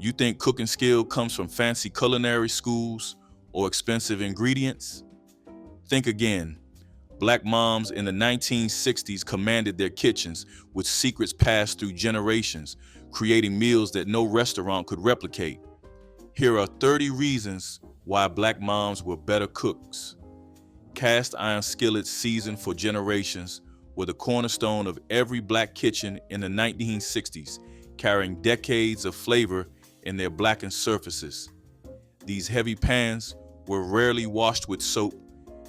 You think cooking skill comes from fancy culinary schools or expensive ingredients? Think again. Black moms in the 1960s commanded their kitchens with secrets passed through generations, creating meals that no restaurant could replicate. Here are 30 reasons why black moms were better cooks. Cast iron skillets seasoned for generations were the cornerstone of every black kitchen in the 1960s, carrying decades of flavor in their blackened surfaces. These heavy pans were rarely washed with soap,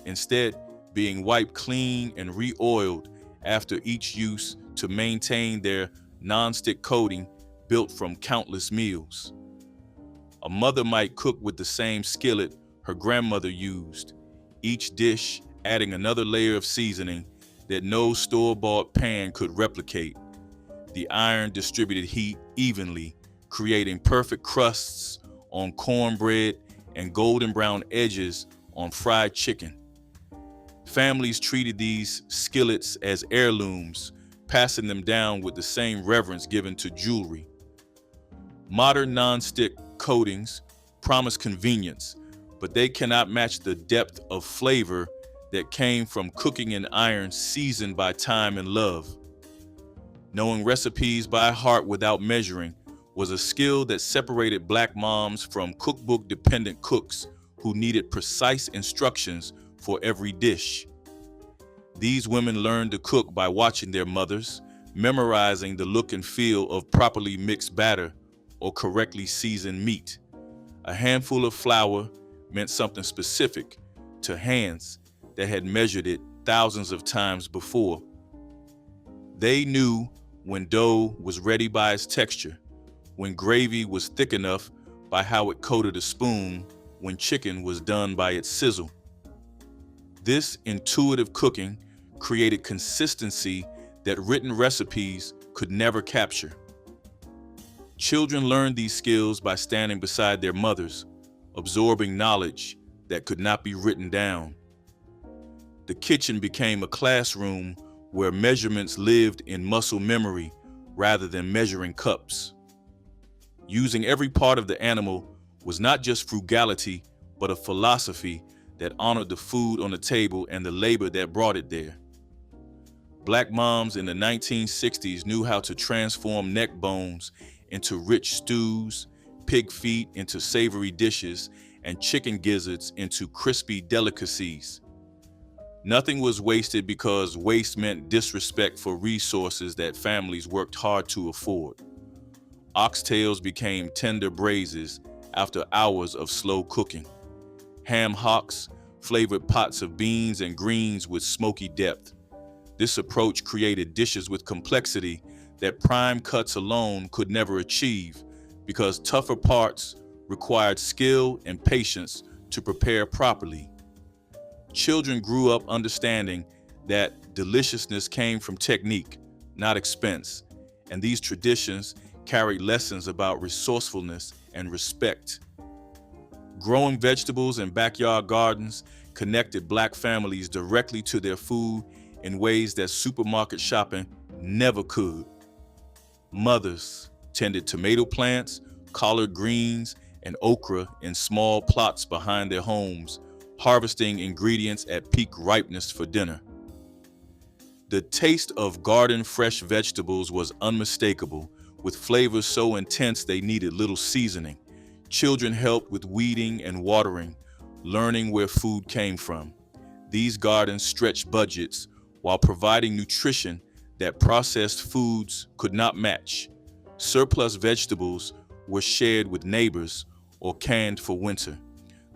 instead being wiped clean and re-oiled after each use to maintain their non-stick coating built from countless meals. A mother might cook with the same skillet her grandmother used, each dish adding another layer of seasoning that no store-bought pan could replicate. The iron distributed heat evenly, creating perfect crusts on cornbread and golden brown edges on fried chicken. Families treated these skillets as heirlooms, passing them down with the same reverence given to jewelry. Modern non-stick coatings promise convenience, but they cannot match the depth of flavor that came from cooking in iron seasoned by time and love. Knowing recipes by heart without measuring was a skill that separated black moms from cookbook-dependent cooks who needed precise instructions for every dish. These women learned to cook by watching their mothers, memorizing the look and feel of properly mixed batter or correctly seasoned meat. A handful of flour meant something specific to hands that had measured it thousands of times before. They knew when dough was ready by its texture, when gravy was thick enough by how it coated a spoon, when chicken was done by its sizzle. This intuitive cooking created consistency that written recipes could never capture. Children learned these skills by standing beside their mothers, absorbing knowledge that could not be written down. The kitchen became a classroom where measurements lived in muscle memory rather than measuring cups. Using every part of the animal was not just frugality, but a philosophy that honored the food on the table and the labor that brought it there. Black moms in the 1960s knew how to transform neck bones into rich stews, pig feet into savory dishes, and chicken gizzards into crispy delicacies. Nothing was wasted because waste meant disrespect for resources that families worked hard to afford. Oxtails became tender braises after hours of slow cooking. Ham hocks flavored pots of beans and greens with smoky depth. This approach created dishes with complexity that prime cuts alone could never achieve because tougher parts required skill and patience to prepare properly. Children grew up understanding that deliciousness came from technique, not expense, and these traditions carried lessons about resourcefulness and respect. Growing vegetables in backyard gardens connected Black families directly to their food in ways that supermarket shopping never could. Mothers tended tomato plants, collard greens, and okra in small plots behind their homes, harvesting ingredients at peak ripeness for dinner. The taste of garden fresh vegetables was unmistakable, with flavors so intense they needed little seasoning. Children helped with weeding and watering, learning where food came from. These gardens stretched budgets while providing nutrition that processed foods could not match. Surplus vegetables were shared with neighbors or canned for winter.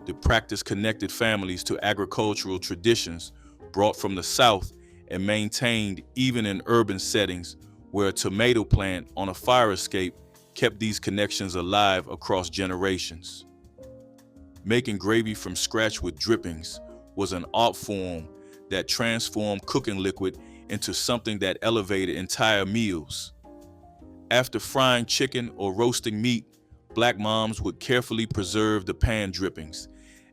The practice connected families to agricultural traditions brought from the South and maintained even in urban settings where a tomato plant on a fire escape kept these connections alive across generations. Making gravy from scratch with drippings was an art form that transformed cooking liquid into something that elevated entire meals. After frying chicken or roasting meat, Black moms would carefully preserve the pan drippings,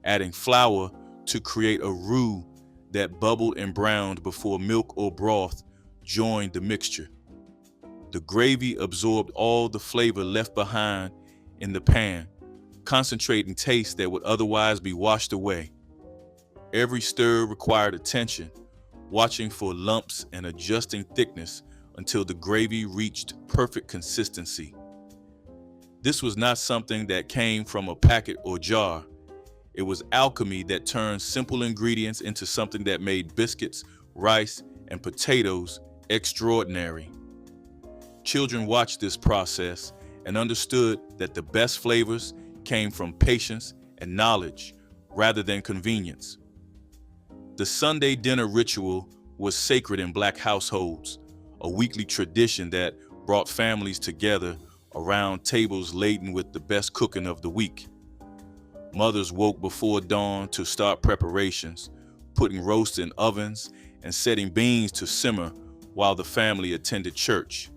adding flour to create a roux that bubbled and browned before milk or broth joined the mixture. The gravy absorbed all the flavor left behind in the pan, concentrating taste that would otherwise be washed away. Every stir required attention, watching for lumps and adjusting thickness until the gravy reached perfect consistency. This was not something that came from a packet or jar. It was alchemy that turned simple ingredients into something that made biscuits, rice, and potatoes extraordinary. Children watched this process and understood that the best flavors came from patience and knowledge rather than convenience. The Sunday dinner ritual was sacred in Black households, a weekly tradition that brought families together around tables laden with the best cooking of the week. Mothers woke before dawn to start preparations, putting roast in ovens and setting beans to simmer while the family attended church.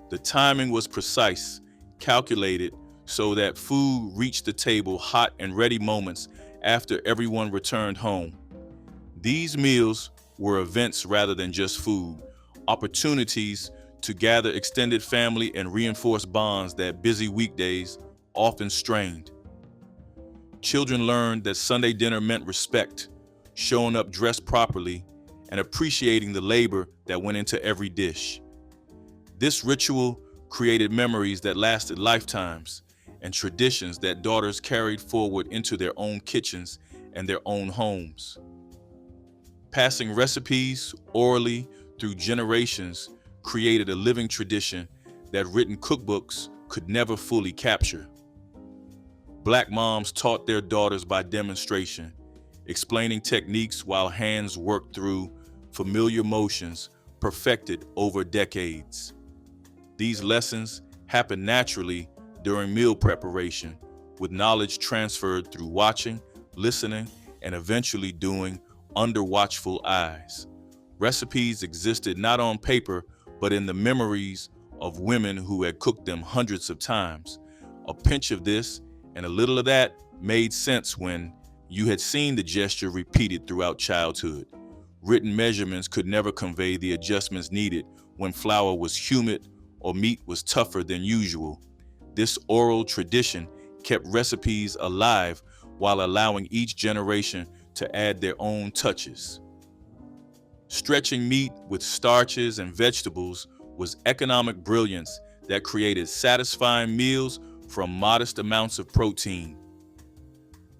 The timing was precise, calculated so that food reached the table hot and ready moments after everyone returned home. These meals were events rather than just food, opportunities to gather extended family and reinforce bonds that busy weekdays often strained. Children learned that Sunday dinner meant respect, showing up dressed properly, and appreciating the labor that went into every dish. This ritual created memories that lasted lifetimes and traditions that daughters carried forward into their own kitchens and their own homes. Passing recipes orally through generations created a living tradition that written cookbooks could never fully capture. Black moms taught their daughters by demonstration, explaining techniques while hands worked through familiar motions perfected over decades. These lessons happened naturally during meal preparation, with knowledge transferred through watching, listening, and eventually doing under watchful eyes. Recipes existed not on paper, but in the memories of women who had cooked them hundreds of times. A pinch of this and a little of that made sense when you had seen the gesture repeated throughout childhood. Written measurements could never convey the adjustments needed when flour was humid or meat was tougher than usual. This oral tradition kept recipes alive while allowing each generation to add their own touches. Stretching meat with starches and vegetables was economic brilliance that created satisfying meals from modest amounts of protein.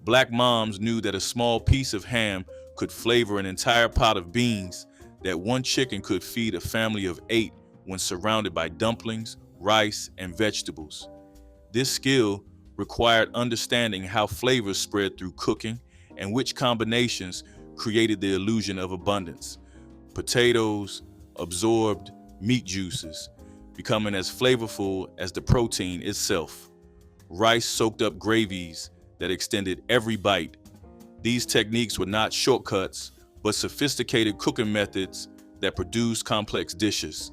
Black moms knew that a small piece of ham could flavor an entire pot of beans, that one chicken could feed a family of 8 when surrounded by dumplings, rice, and vegetables. This skill required understanding how flavors spread through cooking and which combinations created the illusion of abundance. Potatoes absorbed meat juices, becoming as flavorful as the protein itself. Rice soaked up gravies that extended every bite. These techniques were not shortcuts, but sophisticated cooking methods that produced complex dishes.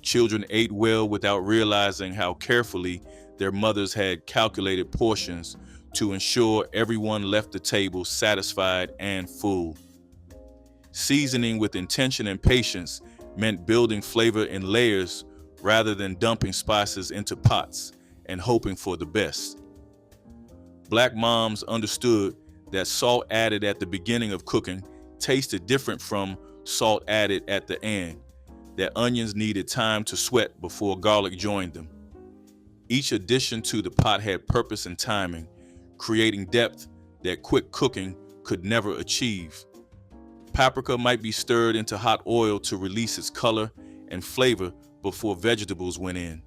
Children ate well without realizing how carefully their mothers had calculated portions to ensure everyone left the table satisfied and full. Seasoning with intention and patience meant building flavor in layers rather than dumping spices into pots and hoping for the best. Black moms understood that salt added at the beginning of cooking tasted different from salt added at the end, that onions needed time to sweat before garlic joined them. Each addition to the pot had purpose and timing, creating depth that quick cooking could never achieve. Paprika might be stirred into hot oil to release its color and flavor before vegetables went in.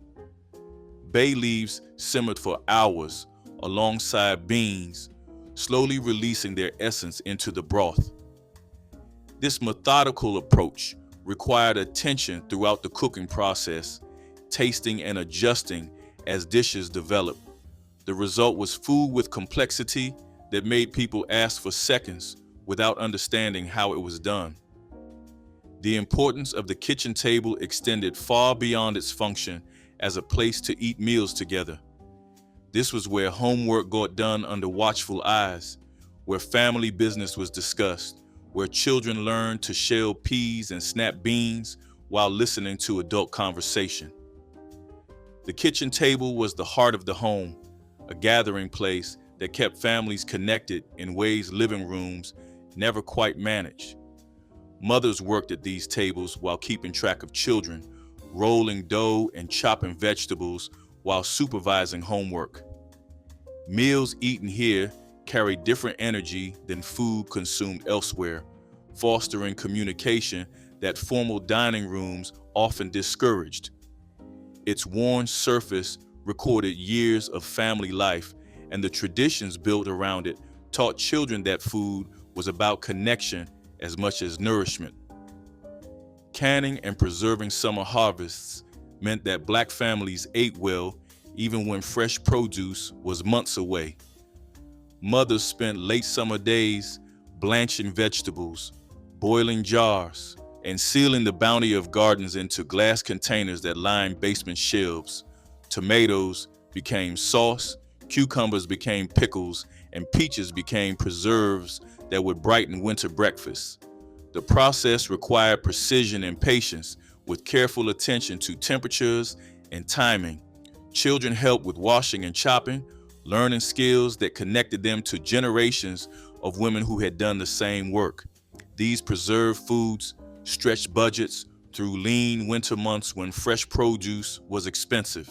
Bay leaves simmered for hours alongside beans, slowly releasing their essence into the broth. This methodical approach required attention throughout the cooking process, tasting and adjusting as dishes developed. The result was food with complexity that made people ask for seconds without understanding how it was done. The importance of the kitchen table extended far beyond its function as a place to eat meals together. This was where homework got done under watchful eyes, where family business was discussed, where children learned to shell peas and snap beans while listening to adult conversation. The kitchen table was the heart of the home, a gathering place that kept families connected in ways living rooms never quite managed. Mothers worked at these tables while keeping track of children, rolling dough and chopping vegetables while supervising homework. Meals eaten here carried different energy than food consumed elsewhere, fostering communication that formal dining rooms often discouraged. Its worn surface recorded years of family life, and the traditions built around it taught children that food was about connection as much as nourishment. Canning and preserving summer harvests meant that Black families ate well even when fresh produce was months away. Mothers spent late summer days blanching vegetables, boiling jars, and sealing the bounty of gardens into glass containers that lined basement shelves. Tomatoes became sauce, cucumbers became pickles, and peaches became preserves that would brighten winter breakfasts. The process required precision and patience, with careful attention to temperatures and timing. Children helped with washing and chopping, learning skills that connected them to generations of women who had done the same work. These preserved foods stretched budgets through lean winter months when fresh produce was expensive.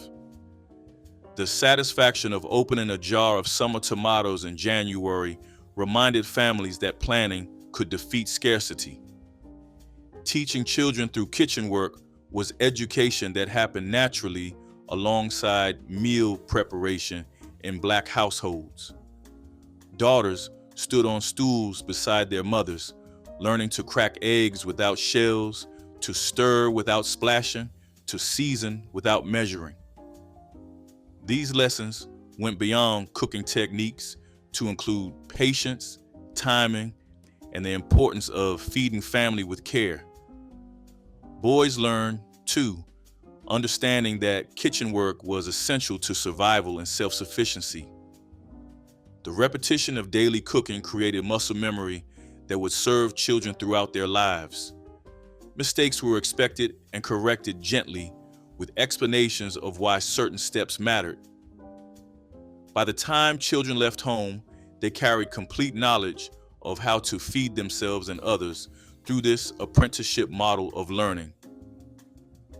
The satisfaction of opening a jar of summer tomatoes in January reminded families that planning could defeat scarcity. Teaching children through kitchen work was education that happened naturally alongside meal preparation in Black households. Daughters stood on stools beside their mothers, learning to crack eggs without shells, to stir without splashing, to season without measuring. These lessons went beyond cooking techniques to include patience, timing, and the importance of feeding family with care. Boys learned, too, understanding that kitchen work was essential to survival and self-sufficiency. The repetition of daily cooking created muscle memory that would serve children throughout their lives. Mistakes were expected and corrected gently, with explanations of why certain steps mattered. By the time children left home, they carried complete knowledge of how to feed themselves and others through this apprenticeship model of learning.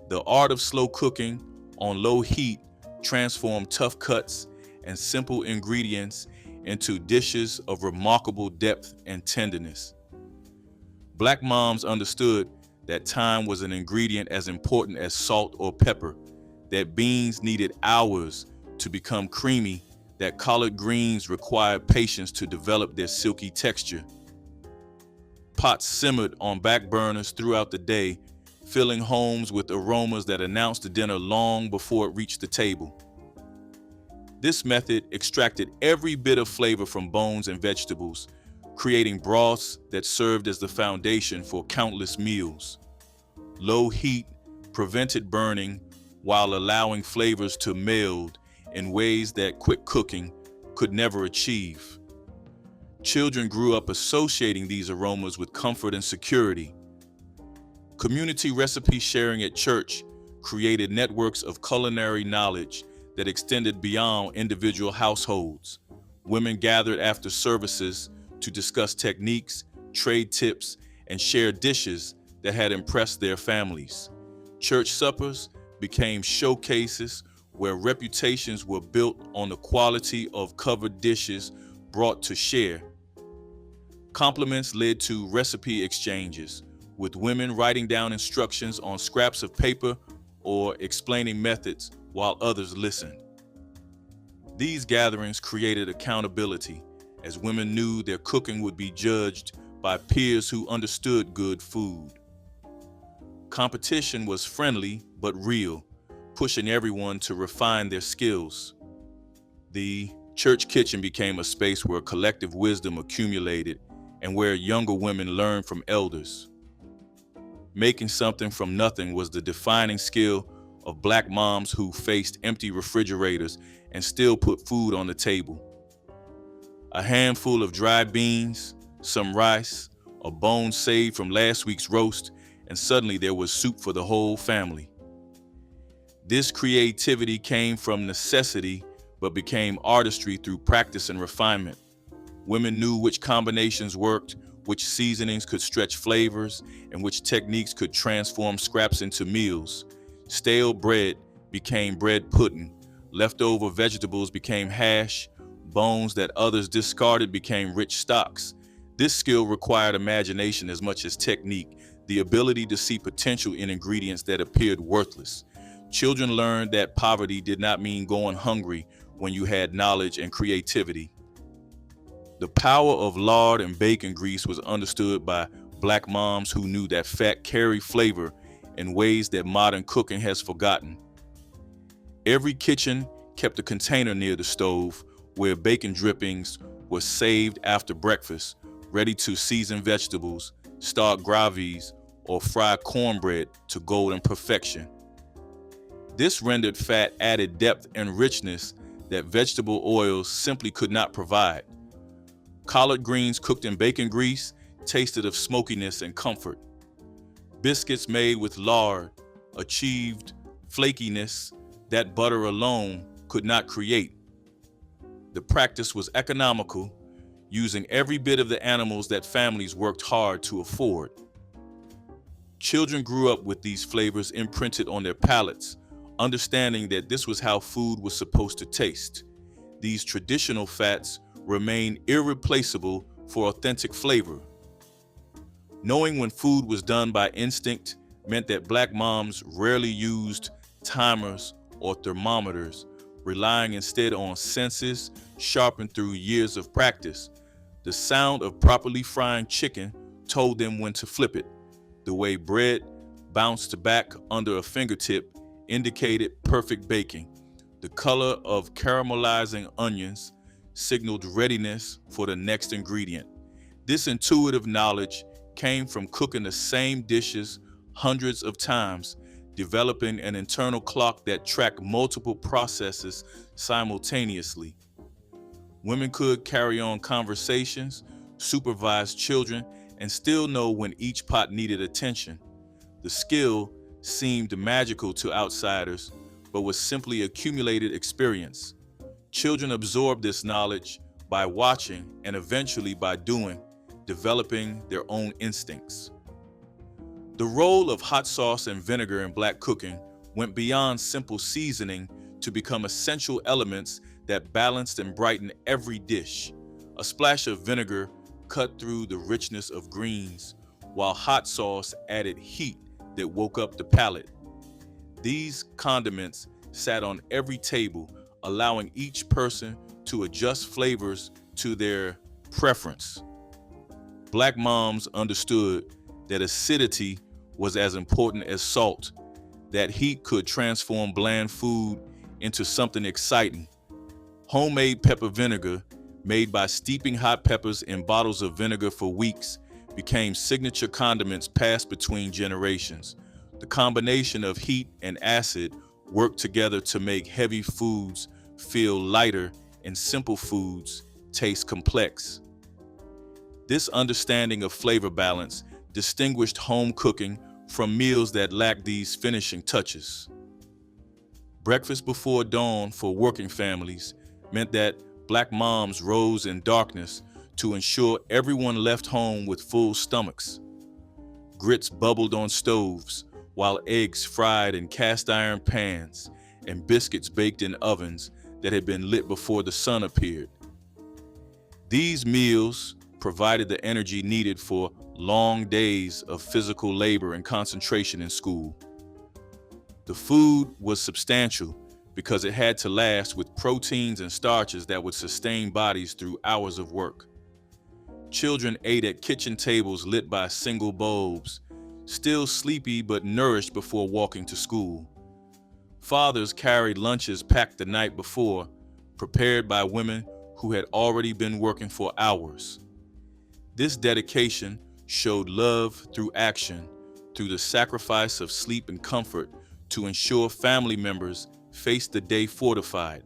The art of slow cooking on low heat transformed tough cuts and simple ingredients into dishes of remarkable depth and tenderness. Black moms understood that time was an ingredient as important as salt or pepper, that beans needed hours to become creamy, that collard greens required patience to develop their silky texture. Pots simmered on back burners throughout the day, filling homes with aromas that announced the dinner long before it reached the table. This method extracted every bit of flavor from bones and vegetables, creating broths that served as the foundation for countless meals. Low heat prevented burning while allowing flavors to meld in ways that quick cooking could never achieve. Children grew up associating these aromas with comfort and security. Community recipe sharing at church created networks of culinary knowledge that extended beyond individual households. Women gathered after services to discuss techniques, trade tips, and share dishes that had impressed their families. Church suppers became showcases where reputations were built on the quality of covered dishes brought to share. Compliments led to recipe exchanges, with women writing down instructions on scraps of paper or explaining methods while others listened. These gatherings created accountability, as women knew their cooking would be judged by peers who understood good food. Competition was friendly but real, pushing everyone to refine their skills. The church kitchen became a space where collective wisdom accumulated and where younger women learned from elders. Making something from nothing was the defining skill of Black moms who faced empty refrigerators and still put food on the table. A handful of dry beans, some rice, a bone saved from last week's roast, and suddenly there was soup for the whole family. This creativity came from necessity but became artistry through practice and refinement. Women knew which combinations worked, which seasonings could stretch flavors, and which techniques could transform scraps into meals. Stale bread became bread pudding, leftover vegetables became hash, bones that others discarded became rich stocks. This skill required imagination as much as technique, the ability to see potential in ingredients that appeared worthless. Children learned that poverty did not mean going hungry when you had knowledge and creativity. The power of lard and bacon grease was understood by Black moms who knew that fat carried flavor in ways that modern cooking has forgotten. Every kitchen kept a container near the stove where bacon drippings were saved after breakfast, ready to season vegetables, start gravies, or fry cornbread to golden perfection. This rendered fat added depth and richness that vegetable oils simply could not provide. Collard greens cooked in bacon grease tasted of smokiness and comfort. Biscuits made with lard achieved flakiness that butter alone could not create. The practice was economical, using every bit of the animals that families worked hard to afford. Children grew up with these flavors imprinted on their palates, understanding that this was how food was supposed to taste. These traditional fats remain irreplaceable for authentic flavor. Knowing when food was done by instinct meant that Black moms rarely used timers or thermometers, relying instead on senses sharpened through years of practice. The sound of properly frying chicken told them when to flip it. The way bread bounced back under a fingertip indicated perfect baking. The color of caramelizing onions signaled readiness for the next ingredient. This intuitive knowledge came from cooking the same dishes hundreds of times, developing an internal clock that tracked multiple processes simultaneously. Women could carry on conversations, supervise children, and still know when each pot needed attention. The skill seemed magical to outsiders, but was simply accumulated experience. Children absorbed this knowledge by watching and eventually by doing, developing their own instincts. The role of hot sauce and vinegar in Black cooking went beyond simple seasoning to become essential elements that balanced and brightened every dish. A splash of vinegar cut through the richness of greens, while hot sauce added heat that woke up the palate. These condiments sat on every table, allowing each person to adjust flavors to their preference. Black moms understood that acidity was as important as salt, that heat could transform bland food into something exciting. Homemade pepper vinegar, made by steeping hot peppers in bottles of vinegar for weeks, became signature condiments passed between generations. The combination of heat and acid worked together to make heavy foods feel lighter and simple foods taste complex. This understanding of flavor balance distinguished home cooking from meals that lacked these finishing touches. Breakfast before dawn for working families meant that Black moms rose in darkness to ensure everyone left home with full stomachs. Grits bubbled on stoves, while eggs fried in cast iron pans and biscuits baked in ovens that had been lit before the sun appeared. These meals provided the energy needed for long days of physical labor and concentration in school. The food was substantial because it had to last with proteins and starches that would sustain bodies through hours of work. Children ate at kitchen tables lit by single bulbs, still sleepy but nourished before walking to school. Fathers carried lunches packed the night before, prepared by women who had already been working for hours. This dedication showed love through action, through the sacrifice of sleep and comfort to ensure family members faced the day fortified.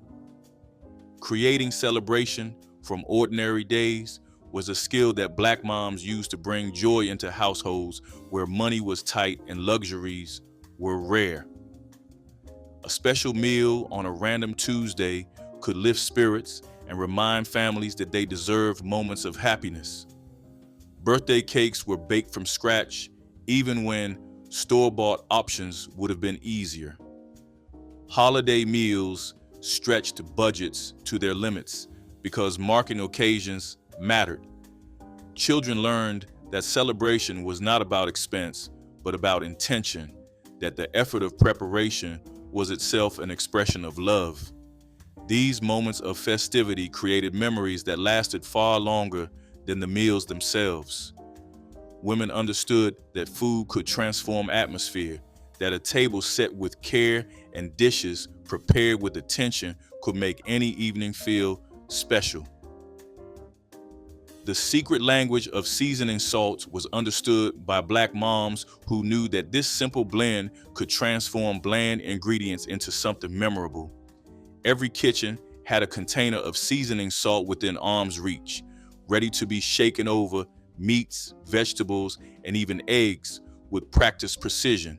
Creating celebration from ordinary days was a skill that Black moms used to bring joy into households where money was tight and luxuries were rare. A special meal on a random Tuesday could lift spirits and remind families that they deserved moments of happiness. Birthday cakes were baked from scratch, even when store-bought options would have been easier. Holiday meals stretched budgets to their limits because marketing occasions mattered. Children learned that celebration was not about expense, but about intention, that the effort of preparation was itself an expression of love. These moments of festivity created memories that lasted far longer than the meals themselves. Women understood that food could transform atmosphere, that a table set with care and dishes prepared with attention could make any evening feel special. The secret language of seasoning salts was understood by Black moms who knew that this simple blend could transform bland ingredients into something memorable. Every kitchen had a container of seasoning salt within arm's reach, ready to be shaken over meats, vegetables, and even eggs with practiced precision.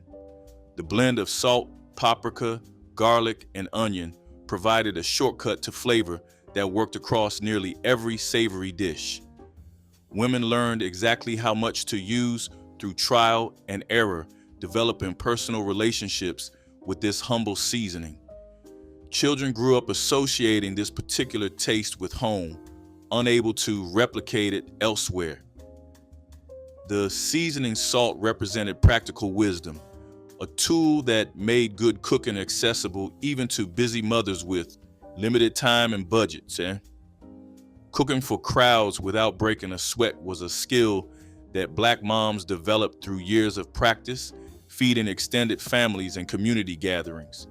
The blend of salt, paprika, garlic, and onion provided a shortcut to flavor that worked across nearly every savory dish. Women learned exactly how much to use through trial and error, developing personal relationships with this humble seasoning. Children grew up associating this particular taste with home, unable to replicate it elsewhere. The seasoning salt represented practical wisdom, a tool that made good cooking accessible even to busy mothers with limited time and budgets. Cooking for crowds without breaking a sweat was a skill that Black moms developed through years of practice, feeding extended families and community gatherings.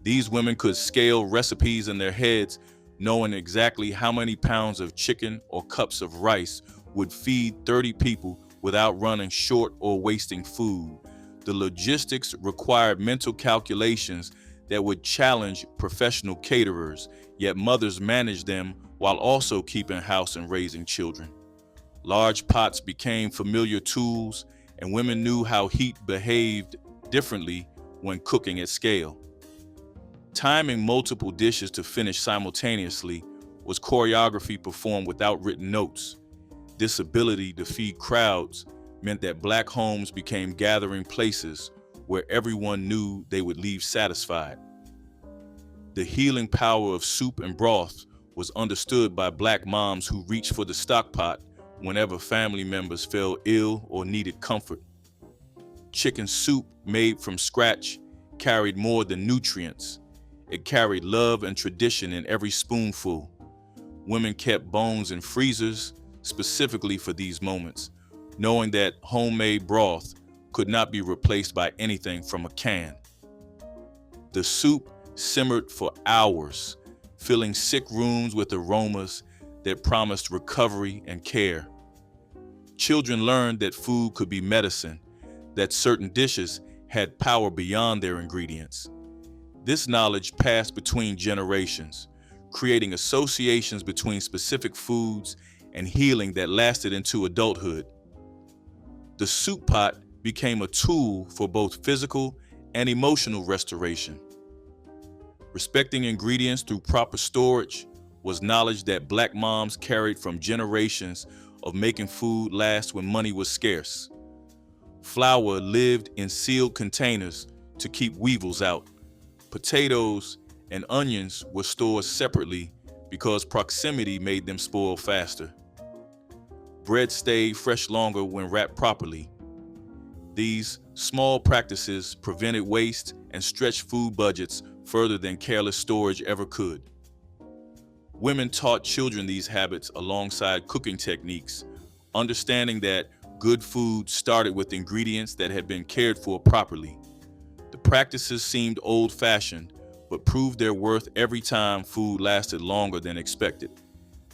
These women could scale recipes in their heads, knowing exactly how many pounds of chicken or cups of rice would feed 30 people without running short or wasting food. The logistics required mental calculations that would challenge professional caterers, yet mothers managed them while also keeping house and raising children. Large pots became familiar tools, and women knew how heat behaved differently when cooking at scale. Timing multiple dishes to finish simultaneously was choreography performed without written notes. This ability to feed crowds meant that Black homes became gathering places where everyone knew they would leave satisfied. The healing power of soup and broth was understood by Black moms who reached for the stock pot whenever family members fell ill or needed comfort. Chicken soup made from scratch carried more than nutrients. It carried love and tradition in every spoonful. Women kept bones in freezers specifically for these moments, knowing that homemade broth could not be replaced by anything from a can. The soup simmered for hours, filling sick rooms with aromas that promised recovery and care. Children learned that food could be medicine, that certain dishes had power beyond their ingredients. This knowledge passed between generations, creating associations between specific foods and healing that lasted into adulthood. The soup pot became a tool for both physical and emotional restoration. Respecting ingredients through proper storage was knowledge that Black moms carried from generations of making food last when money was scarce. Flour lived in sealed containers to keep weevils out. Potatoes and onions were stored separately because proximity made them spoil faster. Bread stayed fresh longer when wrapped properly. These small practices prevented waste and stretched food budgets further than careless storage ever could. Women taught children these habits alongside cooking techniques, understanding that good food started with ingredients that had been cared for properly. The practices seemed old-fashioned, but proved their worth every time food lasted longer than expected.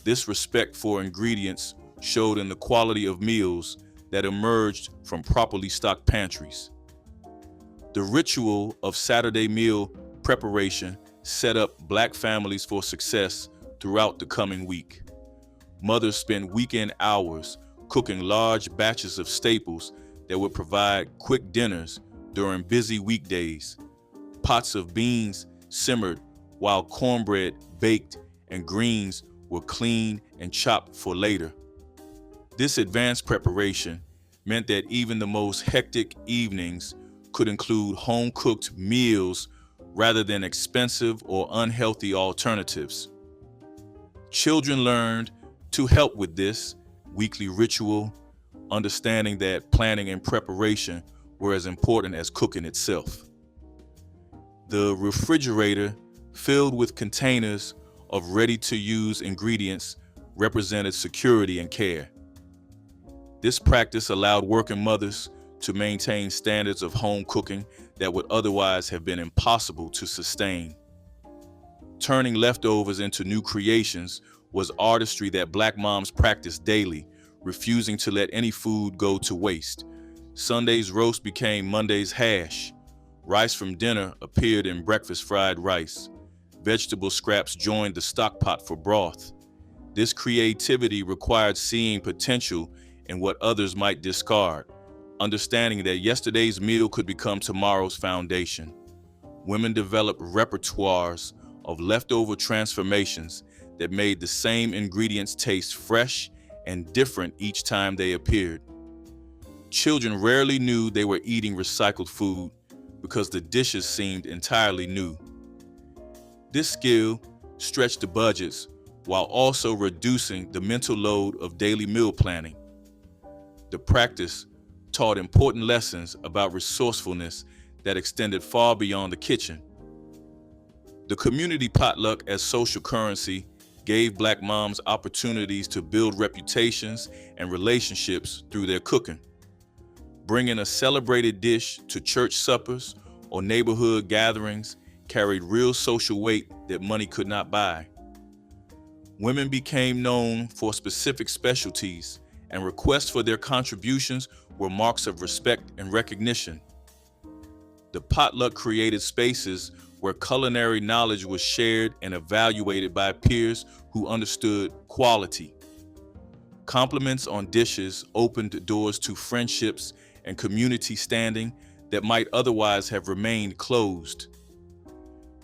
This respect for ingredients showed in the quality of meals that emerged from properly stocked pantries. The ritual of Saturday meal preparation set up Black families for success throughout the coming week. Mothers spent weekend hours cooking large batches of staples that would provide quick dinners during busy weekdays. Pots of beans simmered while cornbread baked and greens were cleaned and chopped for later. This advanced preparation meant that even the most hectic evenings could include home-cooked meals rather than expensive or unhealthy alternatives. Children learned to help with this weekly ritual, understanding that planning and preparation were as important as cooking itself. The refrigerator, filled with containers of ready-to-use ingredients, represented security and care. This practice allowed working mothers to maintain standards of home cooking that would otherwise have been impossible to sustain. Turning leftovers into new creations was artistry that Black moms practiced daily, refusing to let any food go to waste. Sunday's roast became Monday's hash. Rice from dinner appeared in breakfast fried rice. Vegetable scraps joined the stock pot for broth. This creativity required seeing potential in what others might discard, understanding that yesterday's meal could become tomorrow's foundation. Women developed repertoires of leftover transformations that made the same ingredients taste fresh and different each time they appeared. Children rarely knew they were eating recycled food because the dishes seemed entirely new. This skill stretched the budgets while also reducing the mental load of daily meal planning. The practice taught important lessons about resourcefulness that extended far beyond the kitchen. The community potluck as social currency gave Black moms opportunities to build reputations and relationships through their cooking. Bringing a celebrated dish to church suppers or neighborhood gatherings carried real social weight that money could not buy. Women became known for specific specialties, and requests for their contributions were marks of respect and recognition. The potluck created spaces where culinary knowledge was shared and evaluated by peers who understood quality. Compliments on dishes opened doors to friendships and community standing that might otherwise have remained closed.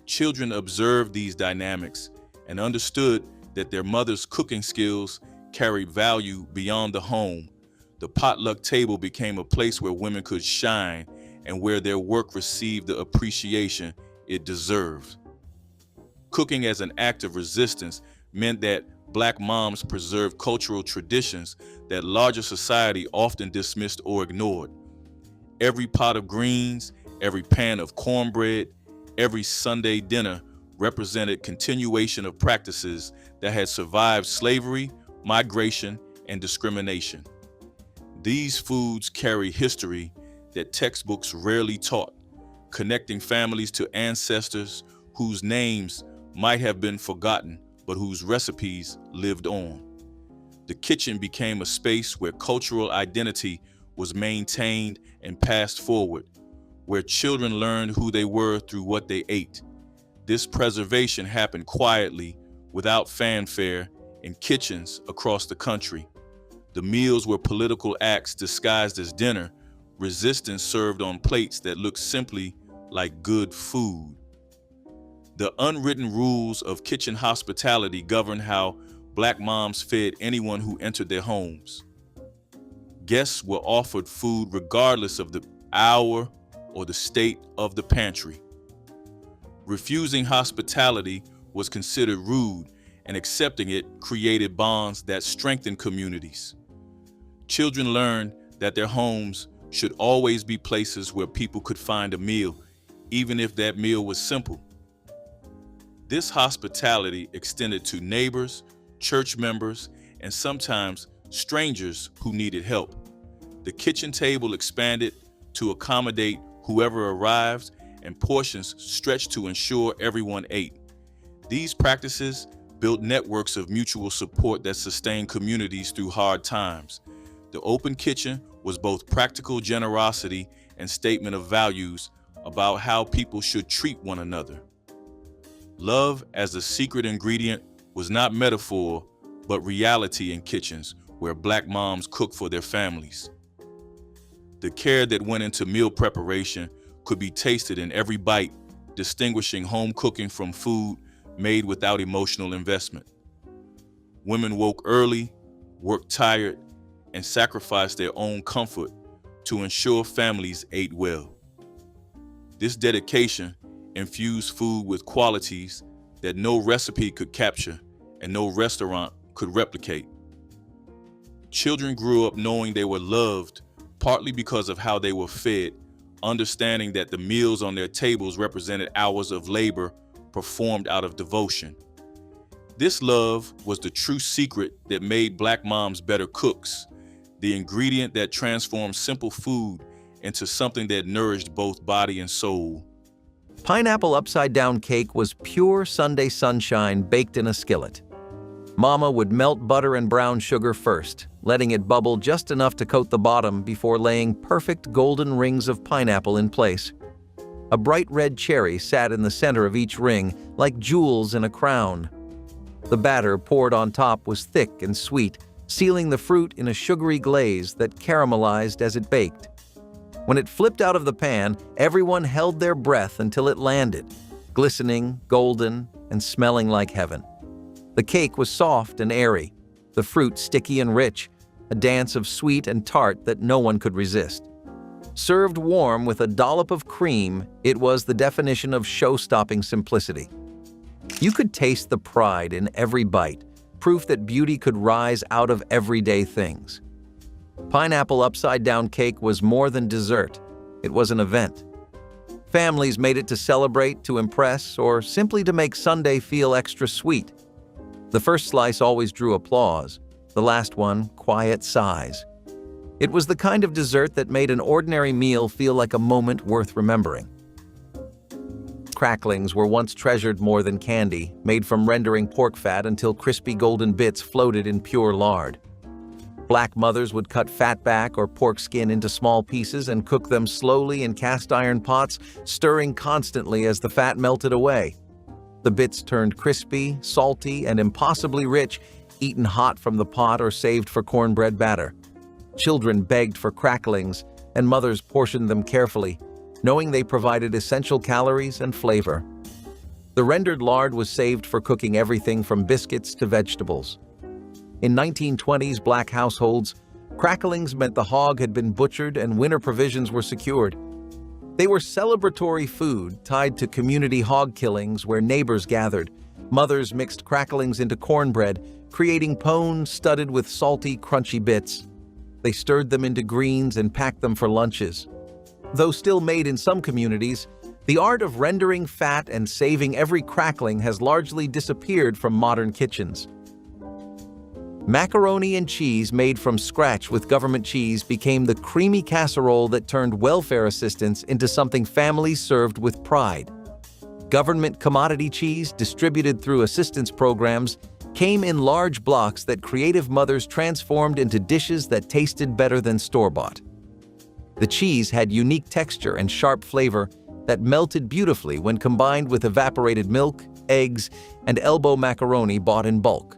Children observed these dynamics and understood that their mother's cooking skills carried value beyond the home. The potluck table became a place where women could shine and where their work received the appreciation it deserved. Cooking as an act of resistance meant that Black moms preserved cultural traditions that larger society often dismissed or ignored. Every pot of greens, every pan of cornbread, every Sunday dinner represented continuation of practices that had survived slavery, migration, and discrimination. These foods carry history that textbooks rarely taught, connecting families to ancestors whose names might have been forgotten, but whose recipes lived on. The kitchen became a space where cultural identity was maintained and passed forward, where children learned who they were through what they ate. This preservation happened quietly, without fanfare, in kitchens across the country. The meals were political acts disguised as dinner, resistance served on plates that looked simply like good food. The unwritten rules of kitchen hospitality governed how Black moms fed anyone who entered their homes. Guests were offered food regardless of the hour or the state of the pantry. Refusing hospitality was considered rude, and accepting it created bonds that strengthened communities. Children learned that their homes should always be places where people could find a meal, even if that meal was simple. This hospitality extended to neighbors, church members, and sometimes strangers who needed help. The kitchen table expanded to accommodate whoever arrived, and portions stretched to ensure everyone ate. These practices built networks of mutual support that sustained communities through hard times. The open kitchen was both practical generosity and statement of values about how people should treat one another. Love as a secret ingredient was not metaphor, but reality in kitchens where Black moms cooked for their families. The care that went into meal preparation could be tasted in every bite, distinguishing home cooking from food made without emotional investment. Women woke early, worked tired, and sacrificed their own comfort to ensure families ate well. This dedication infused food with qualities that no recipe could capture and no restaurant could replicate. Children grew up knowing they were loved partly because of how they were fed, understanding that the meals on their tables represented hours of labor performed out of devotion. This love was the true secret that made Black moms better cooks, the ingredient that transformed simple food into something that nourished both body and soul. Pineapple upside-down cake was pure Sunday sunshine baked in a skillet. Mama would melt butter and brown sugar first, letting it bubble just enough to coat the bottom before laying perfect golden rings of pineapple in place. A bright red cherry sat in the center of each ring, like jewels in a crown. The batter poured on top was thick and sweet, sealing the fruit in a sugary glaze that caramelized as it baked. When it flipped out of the pan, everyone held their breath until it landed, glistening, golden, and smelling like heaven. The cake was soft and airy, the fruit sticky and rich, a dance of sweet and tart that no one could resist. Served warm with a dollop of cream, it was the definition of show-stopping simplicity. You could taste the pride in every bite, proof that beauty could rise out of everyday things. Pineapple upside-down cake was more than dessert. It was an event. Families made it to celebrate, to impress, or simply to make Sunday feel extra sweet. The first slice always drew applause, the last one quiet sighs. It was the kind of dessert that made an ordinary meal feel like a moment worth remembering. Cracklings were once treasured more than candy, made from rendering pork fat until crispy golden bits floated in pure lard. Black mothers would cut fat back or pork skin into small pieces and cook them slowly in cast-iron pots, stirring constantly as the fat melted away. The bits turned crispy, salty, and impossibly rich, eaten hot from the pot or saved for cornbread batter. Children begged for cracklings, and mothers portioned them carefully, knowing they provided essential calories and flavor. The rendered lard was saved for cooking everything from biscuits to vegetables. In 1920s Black households, cracklings meant the hog had been butchered and winter provisions were secured. They were celebratory food tied to community hog killings where neighbors gathered. Mothers mixed cracklings into cornbread, creating pone studded with salty, crunchy bits. They stirred them into greens and packed them for lunches. Though still made in some communities, the art of rendering fat and saving every crackling has largely disappeared from modern kitchens. Macaroni and cheese made from scratch with government cheese became the creamy casserole that turned welfare assistance into something families served with pride. Government commodity cheese, distributed through assistance programs, came in large blocks that creative mothers transformed into dishes that tasted better than store-bought. The cheese had unique texture and sharp flavor that melted beautifully when combined with evaporated milk, eggs, and elbow macaroni bought in bulk.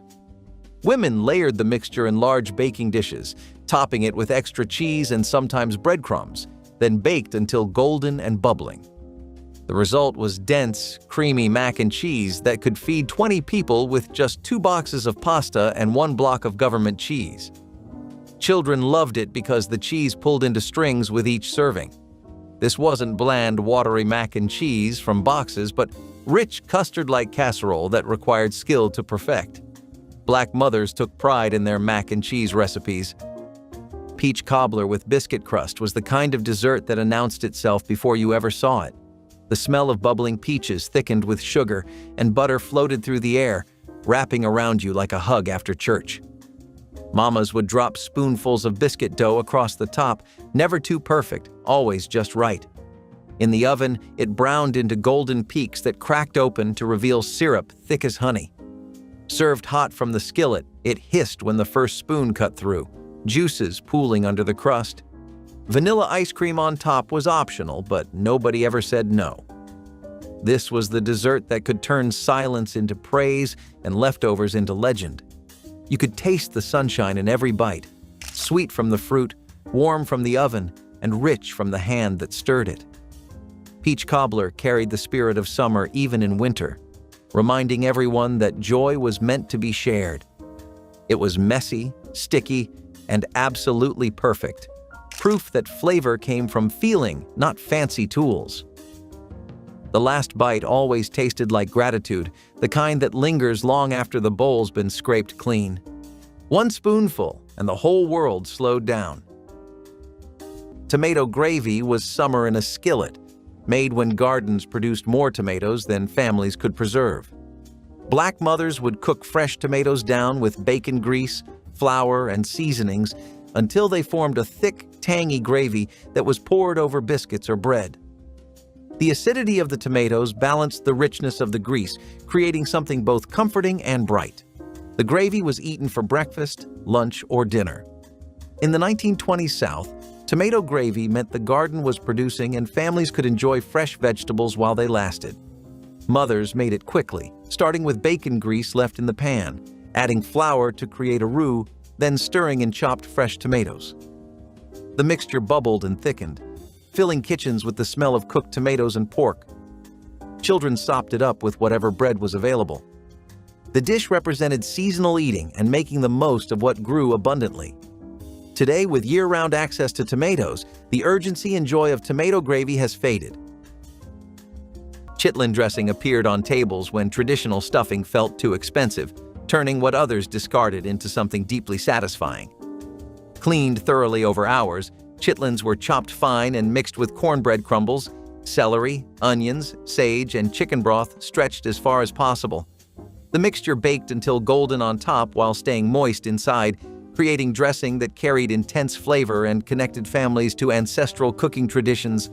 Women layered the mixture in large baking dishes, topping it with extra cheese and sometimes breadcrumbs, then baked until golden and bubbling. The result was dense, creamy mac and cheese that could feed 20 people with just 2 boxes of pasta and 1 block of government cheese. Children loved it because the cheese pulled into strings with each serving. This wasn't bland, watery mac and cheese from boxes, but rich, custard-like casserole that required skill to perfect. Black mothers took pride in their mac and cheese recipes. Peach cobbler with biscuit crust was the kind of dessert that announced itself before you ever saw it. The smell of bubbling peaches thickened with sugar, and butter floated through the air, wrapping around you like a hug after church. Mamas would drop spoonfuls of biscuit dough across the top, never too perfect, always just right. In the oven, it browned into golden peaks that cracked open to reveal syrup thick as honey. Served hot from the skillet, it hissed when the first spoon cut through, juices pooling under the crust. Vanilla ice cream on top was optional, but nobody ever said no. This was the dessert that could turn silence into praise and leftovers into legend. You could taste the sunshine in every bite, sweet from the fruit, warm from the oven, and rich from the hand that stirred it. Peach cobbler carried the spirit of summer even in winter. reminding everyone that joy was meant to be shared. It was messy, sticky, and absolutely perfect. Proof that flavor came from feeling, not fancy tools. The last bite always tasted like gratitude, the kind that lingers long after the bowl's been scraped clean. One spoonful, and the whole world slowed down. Tomato gravy was summer in a skillet, made when gardens produced more tomatoes than families could preserve. Black mothers would cook fresh tomatoes down with bacon grease, flour, and seasonings until they formed a thick, tangy gravy that was poured over biscuits or bread. The acidity of the tomatoes balanced the richness of the grease, creating something both comforting and bright. The gravy was eaten for breakfast, lunch, or dinner. In the 1920s South, tomato gravy meant the garden was producing and families could enjoy fresh vegetables while they lasted. Mothers made it quickly, starting with bacon grease left in the pan, adding flour to create a roux, then stirring in chopped fresh tomatoes. The mixture bubbled and thickened, filling kitchens with the smell of cooked tomatoes and pork. Children sopped it up with whatever bread was available. The dish represented seasonal eating and making the most of what grew abundantly. Today, with year-round access to tomatoes, the urgency and joy of tomato gravy has faded. Chitlin dressing appeared on tables when traditional stuffing felt too expensive, turning what others discarded into something deeply satisfying. Cleaned thoroughly over hours, chitlins were chopped fine and mixed with cornbread crumbles, celery, onions, sage, and chicken broth stretched as far as possible. The mixture baked until golden on top while staying moist inside, creating dressing that carried intense flavor and connected families to ancestral cooking traditions.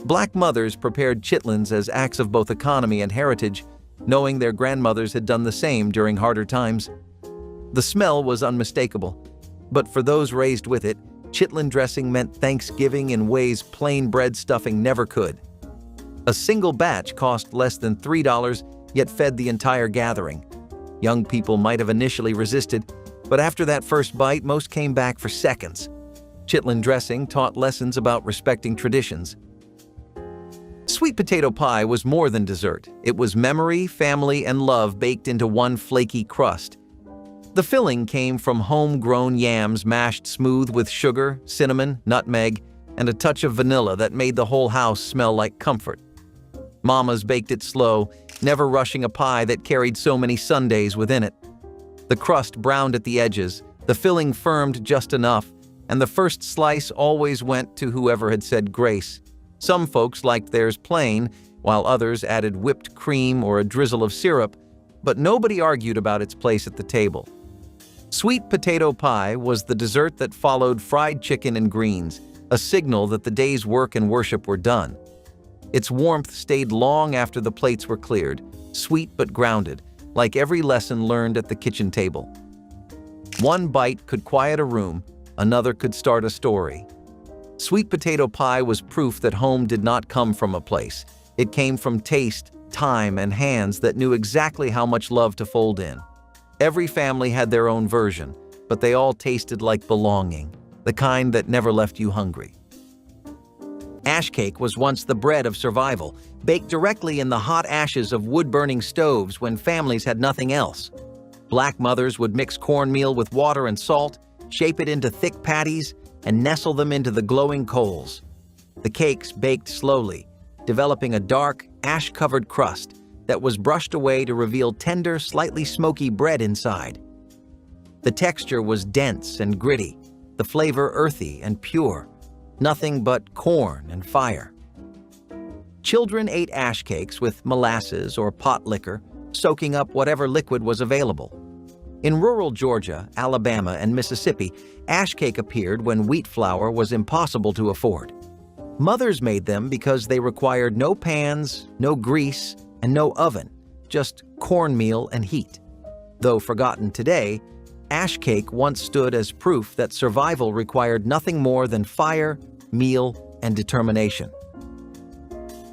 Black mothers prepared chitlins as acts of both economy and heritage, knowing their grandmothers had done the same during harder times. The smell was unmistakable, but for those raised with it, chitlin dressing meant Thanksgiving in ways plain bread stuffing never could. A single batch cost less than $3, yet fed the entire gathering. Young people might have initially resisted, but after that first bite, most came back for seconds. Chitlin dressing taught lessons about respecting traditions. Sweet potato pie was more than dessert. It was memory, family, and love baked into one flaky crust. The filling came from homegrown yams mashed smooth with sugar, cinnamon, nutmeg, and a touch of vanilla that made the whole house smell like comfort. Mamas baked it slow, never rushing a pie that carried so many Sundays within it. The crust browned at the edges, the filling firmed just enough, and the first slice always went to whoever had said grace. Some folks liked theirs plain, while others added whipped cream or a drizzle of syrup, but nobody argued about its place at the table. Sweet potato pie was the dessert that followed fried chicken and greens, a signal that the day's work and worship were done. Its warmth stayed long after the plates were cleared, sweet but grounded, like every lesson learned at the kitchen table. One bite could quiet a room, another could start a story. Sweet potato pie was proof that home did not come from a place. It came from taste, time, and hands that knew exactly how much love to fold in. Every family had their own version, but they all tasted like belonging, the kind that never left you hungry. Ash cake was once the bread of survival, baked directly in the hot ashes of wood-burning stoves when families had nothing else. Black mothers would mix cornmeal with water and salt, shape it into thick patties, and nestle them into the glowing coals. The cakes baked slowly, developing a dark, ash-covered crust that was brushed away to reveal tender, slightly smoky bread inside. The texture was dense and gritty, the flavor earthy and pure. Nothing but corn and fire. Children ate ash cakes with molasses or potlikker, soaking up whatever liquid was available. In rural Georgia, Alabama, and Mississippi, ash cake appeared when wheat flour was impossible to afford. Mothers made them because they required no pans, no grease, and no oven, just cornmeal and heat. Though forgotten today, ash cake once stood as proof that survival required nothing more than fire, meal, and determination.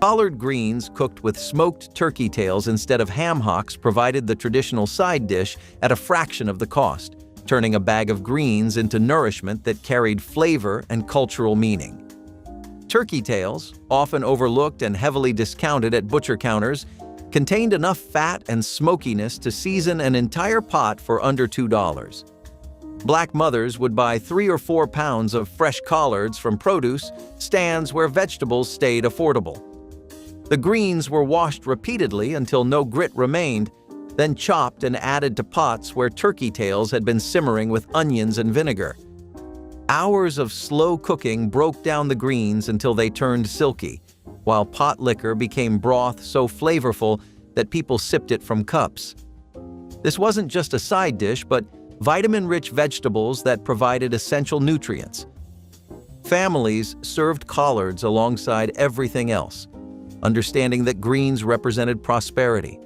Collard greens cooked with smoked turkey tails instead of ham hocks provided the traditional side dish at a fraction of the cost, turning a bag of greens into nourishment that carried flavor and cultural meaning. Turkey tails, often overlooked and heavily discounted at butcher counters, contained enough fat and smokiness to season an entire pot for under $2. Black mothers would buy 3 or 4 pounds of fresh collards from produce stands where vegetables stayed affordable. The greens were washed repeatedly until no grit remained, then chopped and added to pots where turkey tails had been simmering with onions and vinegar. Hours of slow cooking broke down the greens until they turned silky, while pot liquor became broth so flavorful that people sipped it from cups. This wasn't just a side dish, but vitamin-rich vegetables that provided essential nutrients. Families served collards alongside everything else, understanding that greens represented prosperity.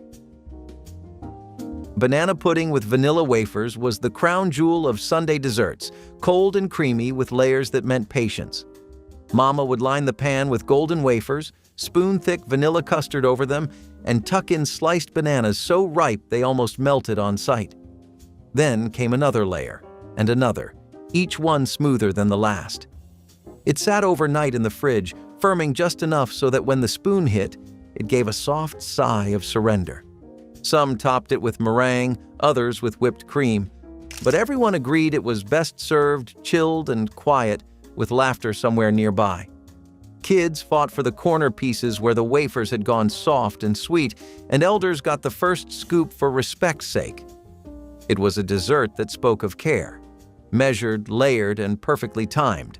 Banana pudding with vanilla wafers was the crown jewel of Sunday desserts, cold and creamy with layers that meant patience. Mama would line the pan with golden wafers, spoon-thick vanilla custard over them, and tuck in sliced bananas so ripe they almost melted on sight. Then came another layer, and another, each one smoother than the last. It sat overnight in the fridge, firming just enough so that when the spoon hit, it gave a soft sigh of surrender. Some topped it with meringue, others with whipped cream, but everyone agreed it was best served chilled and quiet, with laughter somewhere nearby. Kids fought for the corner pieces where the wafers had gone soft and sweet, and elders got the first scoop for respect's sake. It was a dessert that spoke of care, measured, layered, and perfectly timed.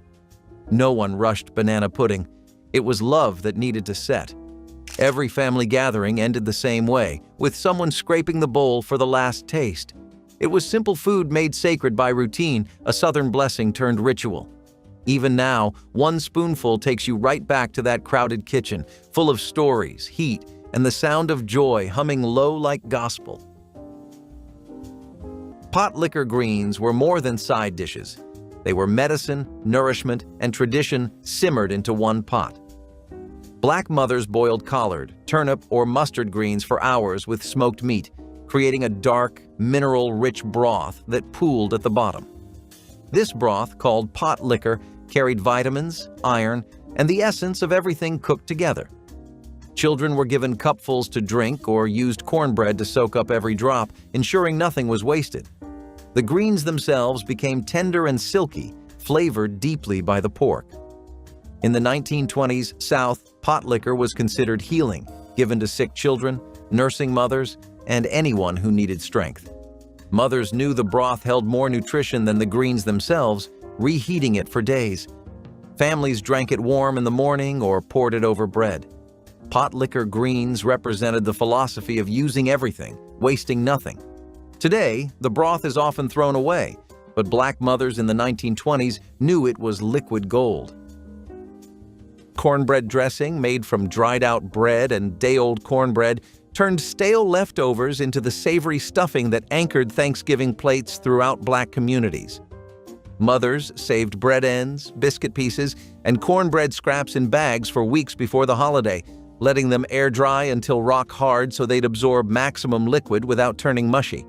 No one rushed banana pudding. It was love that needed to set. Every family gathering ended the same way, with someone scraping the bowl for the last taste. It was simple food made sacred by routine, a Southern blessing turned ritual. Even now, one spoonful takes you right back to that crowded kitchen, full of stories, heat, and the sound of joy humming low like gospel. Potlikker greens were more than side dishes. They were medicine, nourishment, and tradition simmered into one pot. Black mothers boiled collard, turnip, or mustard greens for hours with smoked meat, creating a dark, mineral-rich broth that pooled at the bottom. This broth, called potlikker, carried vitamins, iron, and the essence of everything cooked together. Children were given cupfuls to drink or used cornbread to soak up every drop, ensuring nothing was wasted. The greens themselves became tender and silky, flavored deeply by the pork. In the 1920s South, potlikker was considered healing, given to sick children, nursing mothers, and anyone who needed strength. Mothers knew the broth held more nutrition than the greens themselves, reheating it for days. Families drank it warm in the morning or poured it over bread. Potlikker greens represented the philosophy of using everything, wasting nothing. Today, the broth is often thrown away, but Black mothers in the 1920s knew it was liquid gold. Cornbread dressing, made from dried-out bread and day-old cornbread, turned stale leftovers into the savory stuffing that anchored Thanksgiving plates throughout Black communities. Mothers saved bread ends, biscuit pieces, and cornbread scraps in bags for weeks before the holiday, letting them air dry until rock hard so they'd absorb maximum liquid without turning mushy.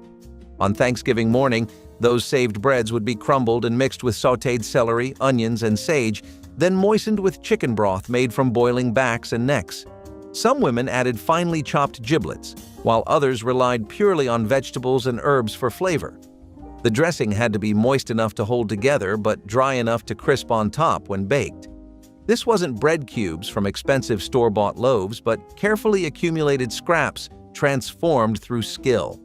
On Thanksgiving morning, those saved breads would be crumbled and mixed with sautéed celery, onions, and sage, then moistened with chicken broth made from boiling backs and necks. Some women added finely chopped giblets, while others relied purely on vegetables and herbs for flavor. The dressing had to be moist enough to hold together but dry enough to crisp on top when baked. This wasn't bread cubes from expensive store-bought loaves, but carefully accumulated scraps transformed through skill.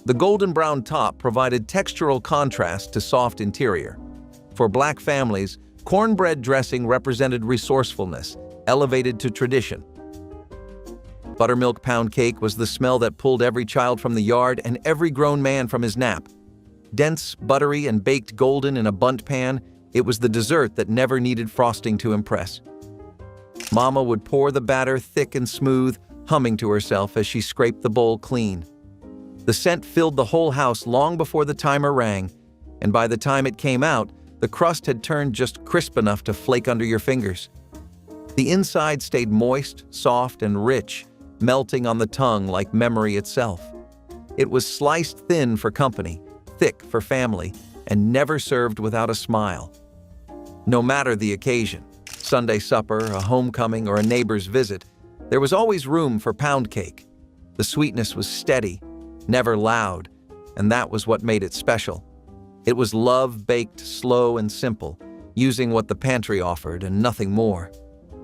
The golden brown top provided textural contrast to soft interior. For Black families, cornbread dressing represented resourcefulness, elevated to tradition. Buttermilk pound cake was the smell that pulled every child from the yard and every grown man from his nap. Dense, buttery, and baked golden in a bundt pan, it was the dessert that never needed frosting to impress. Mama would pour the batter thick and smooth, humming to herself as she scraped the bowl clean. The scent filled the whole house long before the timer rang, and by the time it came out, the crust had turned just crisp enough to flake under your fingers. The inside stayed moist, soft, and rich, melting on the tongue like memory itself. It was sliced thin for company, thick for family, and never served without a smile. No matter the occasion, Sunday supper, a homecoming, or a neighbor's visit, there was always room for pound cake. The sweetness was steady, never loud, and that was what made it special. It was love baked slow and simple, using what the pantry offered and nothing more.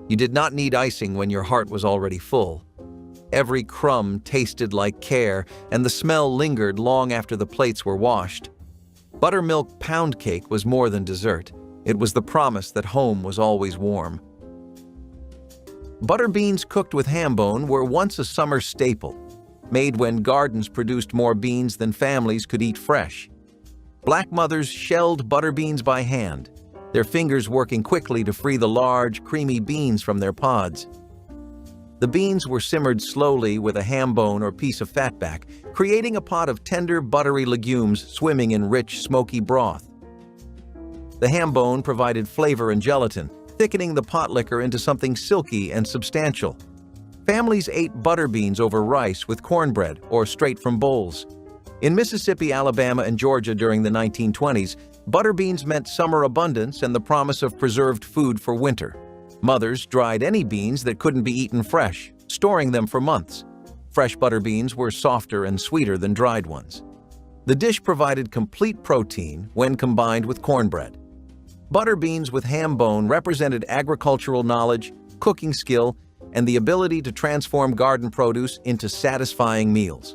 You did not need icing when your heart was already full. Every crumb tasted like care, and the smell lingered long after the plates were washed. Buttermilk pound cake was more than dessert. It was the promise that home was always warm. Butter beans cooked with ham bone were once a summer staple, made when gardens produced more beans than families could eat fresh. Black mothers shelled butter beans by hand, their fingers working quickly to free the large, creamy beans from their pods. The beans were simmered slowly with a ham bone or piece of fatback, creating a pot of tender, buttery legumes swimming in rich, smoky broth. The ham bone provided flavor and gelatin, thickening the potlikker into something silky and substantial. Families ate butter beans over rice with cornbread or straight from bowls. In Mississippi, Alabama, and Georgia during the 1920s, butter beans meant summer abundance and the promise of preserved food for winter. Mothers dried any beans that couldn't be eaten fresh, storing them for months. Fresh butter beans were softer and sweeter than dried ones. The dish provided complete protein when combined with cornbread. Butter beans with ham bone represented agricultural knowledge, cooking skill, and the ability to transform garden produce into satisfying meals.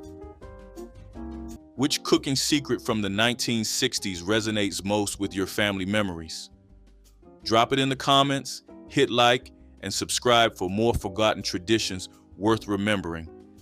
Which cooking secret from the 1960s resonates most with your family memories? Drop it in the comments, hit like, and subscribe for more forgotten traditions worth remembering.